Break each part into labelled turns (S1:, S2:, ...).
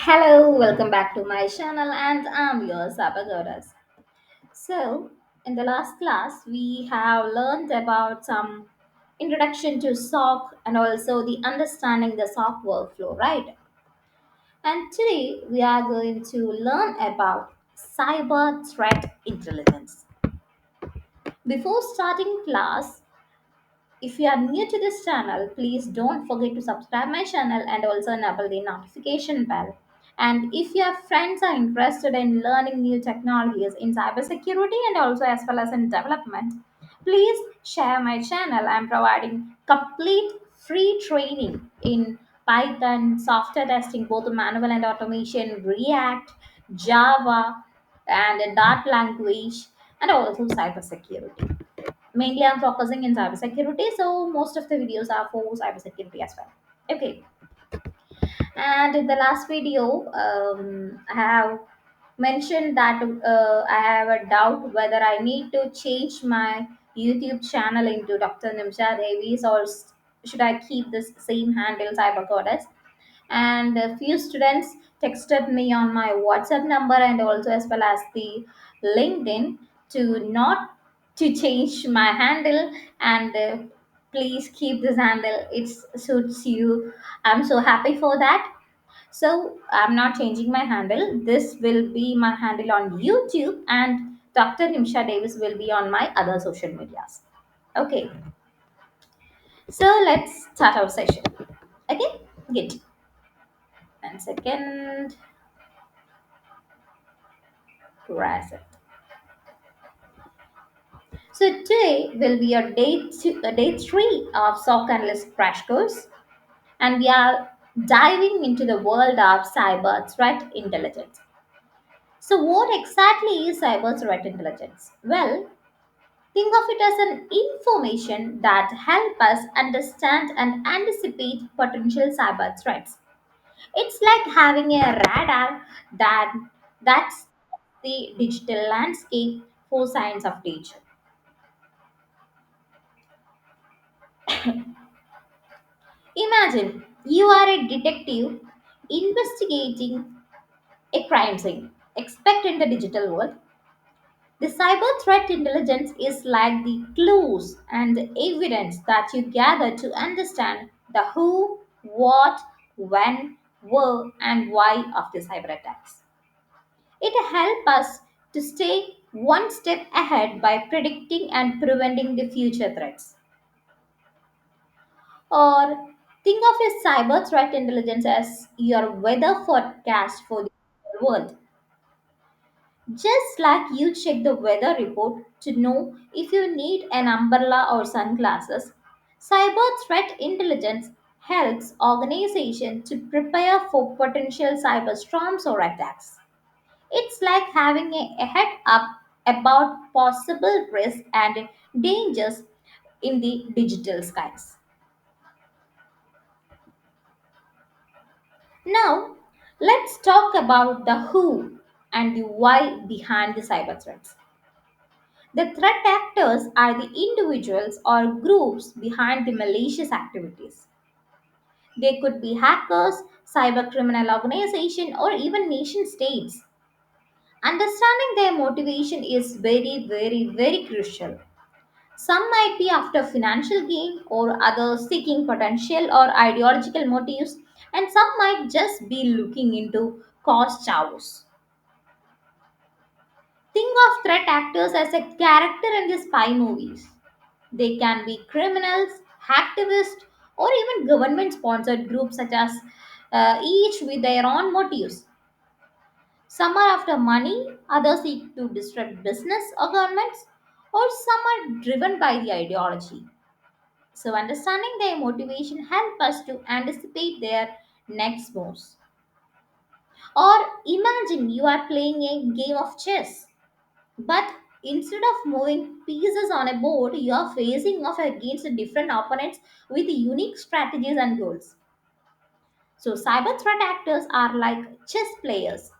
S1: Hello, welcome back to my channel, and I'm your Sabagodas. So, in the last class, we have learned about some introduction to SOC and also the understanding the SOC workflow, right? And today we are going to learn about cyber threat intelligence. Before starting class, if you are new to this channel, please don't forget to subscribe my channel and also enable the notification bell. And if your friends are interested in learning new technologies in cybersecurity and also as well as in development, please share my channel. I'm providing complete free training in Python, software testing, both manual and automation, React, Java, and a Dart language, and also cybersecurity. Mainly I'm focusing in cybersecurity, so most of the videos are for cybersecurity as well. Okay, and in the last video, I have mentioned that I have a doubt whether I need to change my YouTube channel into Dr. Nimsha Davies, or should I keep this same handle, cyber goddess. And a few students texted me on my WhatsApp number and also as well as the LinkedIn to not to change my handle, and please keep this handle, it suits you. I'm so happy for that. So I'm not changing my handle. This will be my handle on YouTube, and Dr. Nimsha Davis will be on my other social medias. Okay, so let's start our session. Okay, good. And second, press it. So today will be a day three of SOC Analyst crash course, and we are diving into the world of cyber threat intelligence. So, what exactly is cyber threat intelligence? Well, think of it as an information that help us understand and anticipate potential cyber threats. It's like having a radar that's the digital landscape for signs of danger. Imagine you are a detective investigating a crime scene. Expect in the digital world. The cyber threat intelligence is like the clues and the evidence that you gather to understand the who, what, when, where, and why of the cyber attacks. It helps us to stay one step ahead by predicting and preventing the future threats. Or think of a cyber threat intelligence as your weather forecast for the world. Just like you check the weather report to know if you need an umbrella or sunglasses, cyber threat intelligence helps organizations to prepare for potential cyber storms or attacks. It's like having a head up about possible risks and dangers in the digital skies. Now, let's talk about the who and the why behind the cyber threats. The threat actors are the individuals or groups behind the malicious activities. They could be hackers, cyber criminal organizations, or even nation states. Understanding their motivation is very, very, very crucial. Some might be after financial gain, or others seeking potential or ideological motives, and some might just be looking into cost chows. Think of threat actors as a character in the spy movies. They can be criminals, hacktivists, or even government sponsored groups, such as each with their own motives. Some are after money, others seek to disrupt business or governments, or some are driven by the ideology. So, understanding their motivation help us to anticipate their next moves. Or imagine you are playing a game of chess, but instead of moving pieces on a board, you are facing off against different opponents with unique strategies and goals. So, cyber threat actors are like chess players,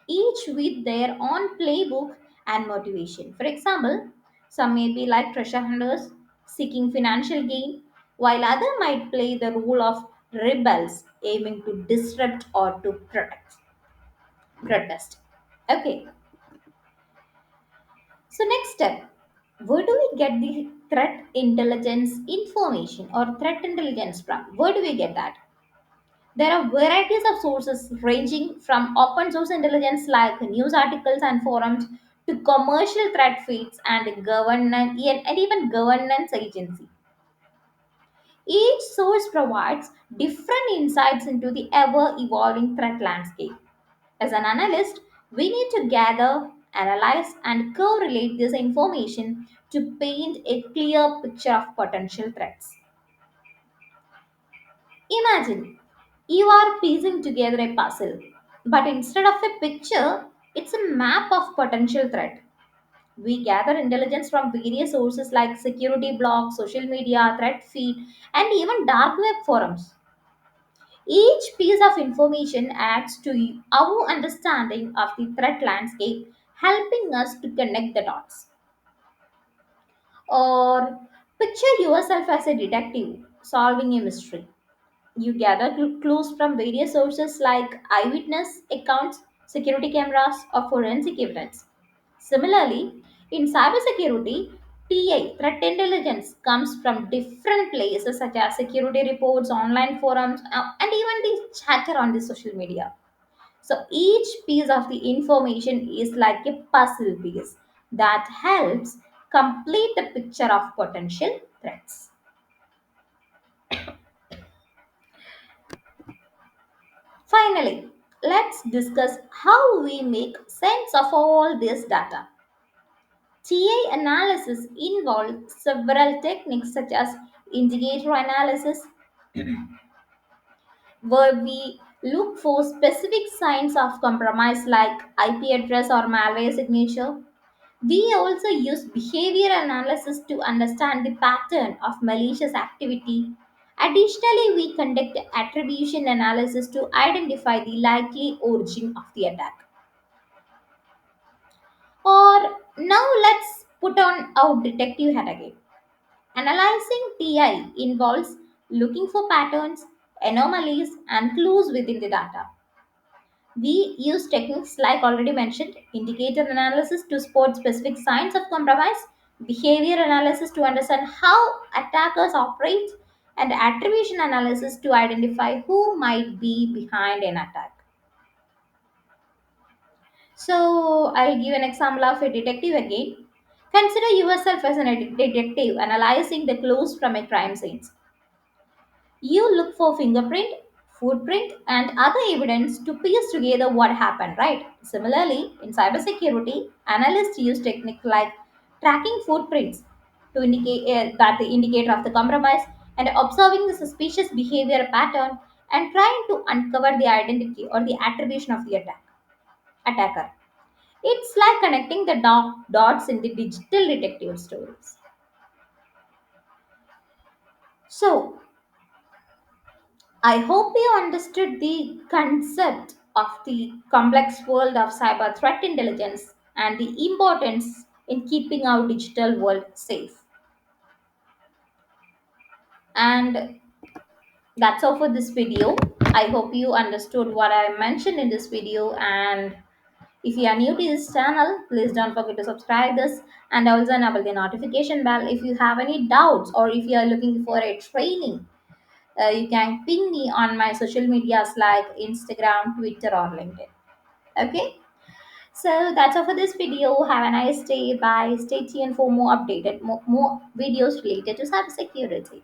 S1: each with their own playbook and motivation. For example, some may be like treasure hunters seeking financial gain, while others might play the role of rebels aiming to disrupt or to protect. protest. Okay, so next step, where do we get the threat intelligence information or threat intelligence from? Where do we get that? There are varieties of sources ranging from open source intelligence like news articles and forums to commercial threat feeds and governance and even governance agency. Each source provides different insights into the ever evolving threat landscape. As an analyst, we need to gather, analyze, and correlate this information to paint a clear picture of potential threats. Imagine you are piecing together a puzzle, but instead of a picture, it's a map of potential threat. We gather intelligence from various sources like security blogs, social media, threat feed, and even dark web forums. Each piece of information adds to our understanding of the threat landscape, helping us to connect the dots. Or picture yourself as a detective solving a mystery. You gather clues from various sources like eyewitness accounts, security cameras, or forensic evidence. Similarly, in cybersecurity, TI, threat intelligence, comes from different places such as security reports, online forums, and even the chatter on the social media. So each piece of the information is like a puzzle piece that helps complete the picture of potential threats. Finally, let's discuss how we make sense of all this data. TA analysis involves several techniques such as indicator analysis, where we look for specific signs of compromise like IP address or malware signature. We also use behavior analysis to understand the pattern of malicious activity. Additionally, we conduct attribution analysis to identify the likely origin of the attack. Or now let's put on our detective hat again. Analyzing TI involves looking for patterns, anomalies, and clues within the data. We use techniques like already mentioned indicator analysis to spot specific signs of compromise, behavior analysis to understand how attackers operate, and attribution analysis to identify who might be behind an attack. So, I'll give an example of a detective again. Consider yourself as a detective analyzing the clues from a crime scene. You look for fingerprint, footprint, and other evidence to piece together what happened, right? Similarly, in cybersecurity, analysts use techniques like tracking footprints to indicate that the indicator of the compromise and observing the suspicious behavior pattern and trying to uncover the identity or the attribution of the attacker. It's like connecting the dots in the digital detective stories. So, I hope you understood the concept of the complex world of cyber threat intelligence and the importance in keeping our digital world safe. And that's all for this video. I hope you understood what I mentioned in this video. And if you are new to this channel, please don't forget to subscribe this and also enable the notification bell. If you have any doubts or if you are looking for a training, you can ping me on my social medias like Instagram, Twitter, or LinkedIn. Okay, so that's all for this video. Have a nice day. Bye. Stay tuned for more updated, more videos related to cybersecurity.